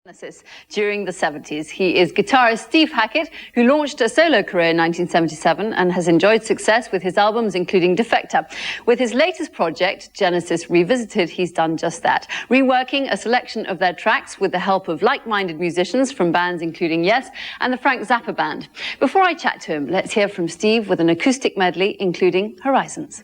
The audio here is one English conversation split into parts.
Genesis during the 70s. He is guitarist Steve Hackett, who launched a solo career in 1977 and has enjoyed success with his albums, including Defector. With his latest project, Genesis Revisited, he's done just that, reworking a selection of their tracks with the help of like-minded musicians from bands including Yes and the Frank Zappa Band. Before I chat to him, let's hear from Steve with an acoustic medley, including Horizons.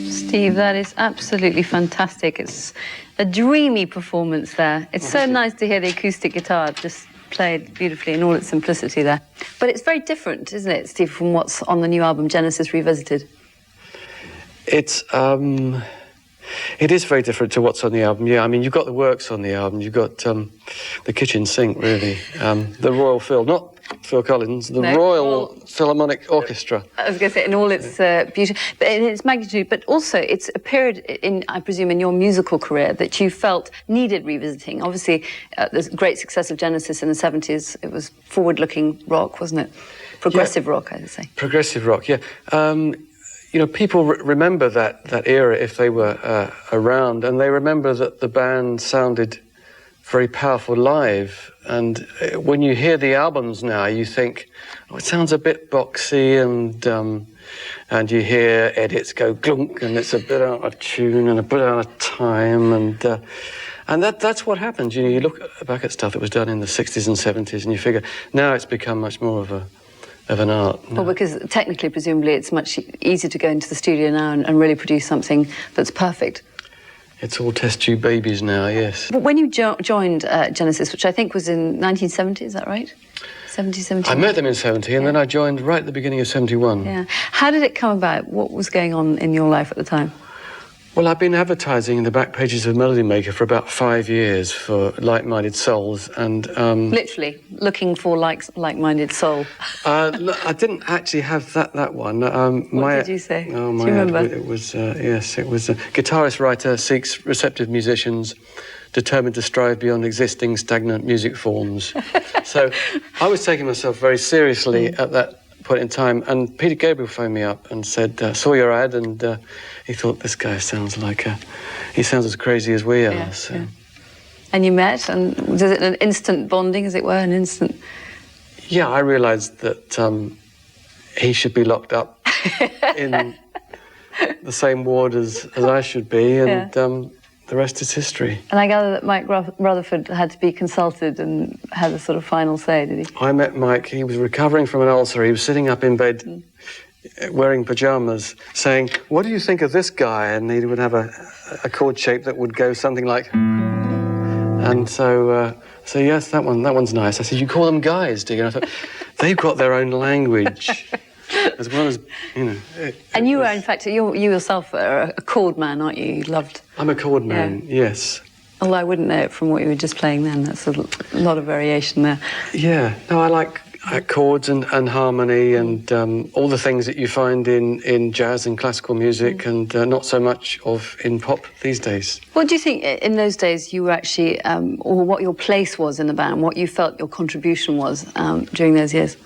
Steve, that is absolutely fantastic. It's a dreamy performance there. It's so nice to hear the acoustic guitar just played beautifully in all its simplicity there. But it's very different, isn't it, Steve, from what's on the new album, Genesis Revisited? It is very different to what's on the album, yeah. I mean, you've got the works on the album. You've got the kitchen sink, really. The Royal Phil, not Phil Collins, the Royal Philharmonic Orchestra. I was going to say, in all its beauty, but in its magnitude, but also it's a period, I presume, in your musical career that you felt needed revisiting. Obviously, the great success of Genesis in the 70s, it was forward-looking rock, wasn't it? Progressive rock, I would say. Progressive rock, yeah. You know, people remember that era if they were around, and they remember that the band sounded very powerful live. And when you hear the albums now, you think, oh, it sounds a bit boxy, and you hear edits go glunk, and it's a bit out of tune and a bit out of time, and that's what happens. You know, you look back at stuff that was done in the 60s and 70s, and you figure now it's become much more of an art. Well, because technically, presumably, it's much easier to go into the studio now and really produce something that's perfect. It's all test tube babies now, yes. But when you joined Genesis, which I think was in 1970, is that right? 70, 71? I met them in 70, and then I joined right at the beginning of 71. Yeah. How did it come about? What was going on in your life at the time? Well, I've been advertising in the back pages of Melody Maker for about 5 years for like-minded souls, and literally looking for like-minded soul. I didn't actually have that one. What did you say? Oh, do you remember? It was yes, it was a guitarist writer seeks receptive musicians, determined to strive beyond existing stagnant music forms. So I was taking myself very seriously at that point in time, and Peter Gabriel phoned me up and said, saw your ad, and he thought, this guy sounds like he sounds as crazy as we are. Yeah, so. yeah. And you met, and was it an instant bonding, as it were, an instant? Yeah, I realised that he should be locked up in the same ward as I should be, and the rest is history. And I gather that Mike Rutherford had to be consulted and had a sort of final say, did he? I met Mike. He was recovering from an ulcer. He was sitting up in bed wearing pyjamas saying, "What do you think of this guy?" And he would have a chord shape that would go something like... And so yes, that one's nice. I said, "You call them guys, do you?" And I thought, they've got their own language, as well as, you know. And you were, in fact, you yourself are a chord man, aren't you? You loved... I'm a chord man, yes. Although I wouldn't know it from what you were just playing then. That's a lot of variation there. Yeah, no, I like chords and harmony and all the things that you find in jazz and classical music and not so much of in pop these days. What do you think in those days you were actually, or what your place was in the band, what you felt your contribution was during those years?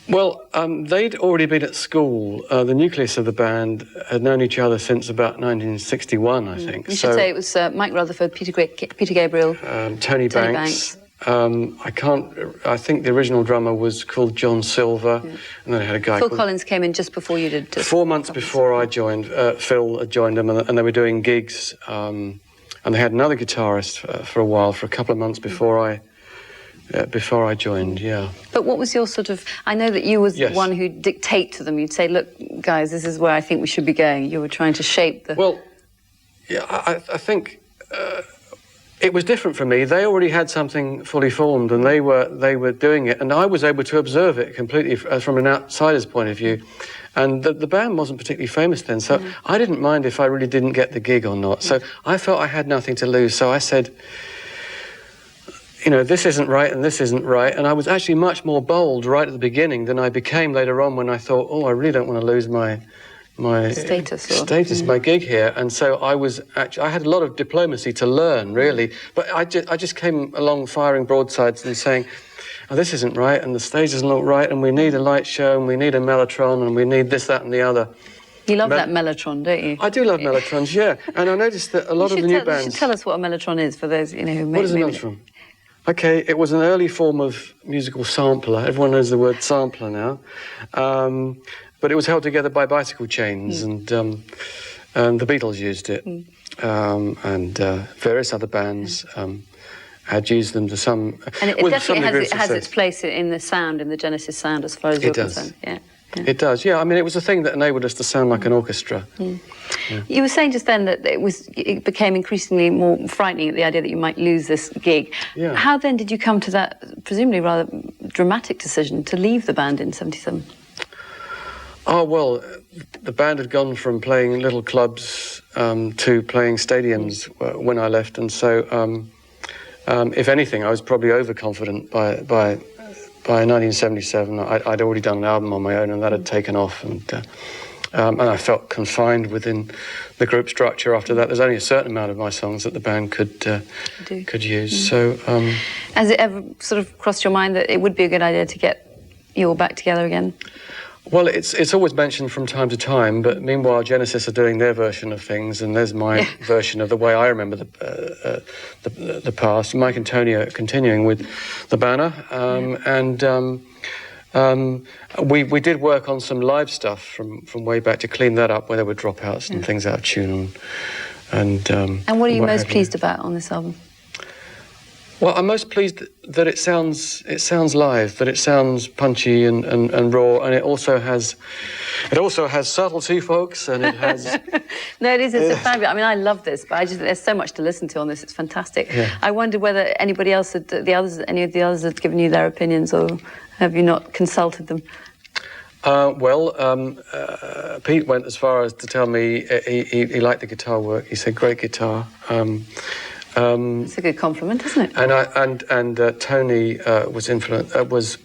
Well, they'd already been at school. The nucleus of the band had known each other since about 1961, I think. You should say it was Mike Rutherford, Peter Gabriel, Tony Banks. I think the original drummer was called John Silver, and then I had a guy Phil Collins came in just before you did. 4 months before I joined. Phil had joined them, and they were doing gigs. And they had another guitarist for a while, for a couple of months before I joined. Yeah. But what was your sort of? I know that you was the one who'd dictate to them. You'd say, "Look, guys, this is where I think we should be going." You were trying to shape the. Well, yeah, I think. It was different for me. They already had something fully formed, and they were doing it, and I was able to observe it completely from an outsider's point of view. And the band wasn't particularly famous then, so I didn't mind if I really didn't get the gig or not. So I felt I had nothing to lose. So I said, you know, this isn't right and this isn't right. And I was actually much more bold right at the beginning than I became later on when I thought, oh, I really don't want to lose my status, my gig here. And so I had a lot of diplomacy to learn, really. But I just came along firing broadsides and saying, oh, this isn't right, and the stage doesn't look right, and we need a light show, and we need a mellotron, and we need this, that, and the other. You love that mellotron, don't you? I do love mellotrons, yeah. And I noticed that a lot of the new bands... You should tell us what a mellotron is for those, you know, who What is a mellotron? Okay, it was an early form of musical sampler. Everyone knows the word sampler now. But it was held together by bicycle chains, and the Beatles used it, and various other bands had used them to some... And it definitely has its place in the sound, in the Genesis sound, as far as you're concerned. Yeah. It does, yeah. I mean, it was a thing that enabled us to sound like an orchestra. Yeah. You were saying just then that it became increasingly more frightening at the idea that you might lose this gig. Yeah. How then did you come to that, presumably rather dramatic decision to leave the band in '77? Oh, well, the band had gone from playing little clubs to playing stadiums when I left, and so, if anything, I was probably overconfident by 1977. I'd already done an album on my own, and that had taken off, and I felt confined within the group structure after that. There's only a certain amount of my songs that the band could use. So, has it ever sort of crossed your mind that it would be a good idea to get you all back together again? Well, it's always mentioned from time to time, but meanwhile, Genesis are doing their version of things, and there's my version of the way I remember the past. Mike and Tony are continuing with the banner, and we did work on some live stuff from way back to clean that up, where there were dropouts and things out of tune. And what are you most pleased about on this album? Well, I'm most pleased that it sounds live, that it sounds punchy and raw, and it also has subtlety, folks, and it has... No, it is. It's fabulous. I mean, I love this, but there's so much to listen to on this. It's fantastic. Yeah. I wonder whether anybody else, any of the others had given you their opinions, or have you not consulted them? Pete went as far as to tell me he liked the guitar work. He said, great guitar. It's a good compliment, isn't it? And Tony was influenced.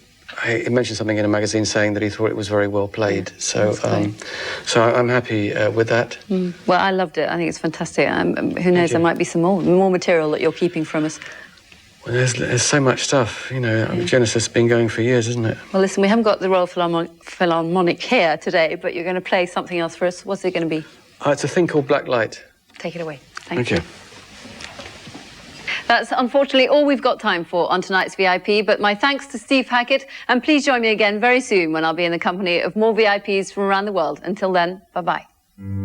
He mentioned something in a magazine saying that he thought it was very well played. So I'm happy with that. Well, I loved it. I think it's fantastic. Who knows? There might be some more material that you're keeping from us. Well, there's so much stuff, you know. I mean, Genesis has been going for years, isn't it? Well, listen, we haven't got the Royal Philharmonic here today, but you're going to play something else for us. What's it going to be? It's a thing called Black Light. Take it away. Thank you. That's unfortunately all we've got time for on tonight's VIP, but my thanks to Steve Hackett, and please join me again very soon when I'll be in the company of more VIPs from around the world. Until then, bye-bye.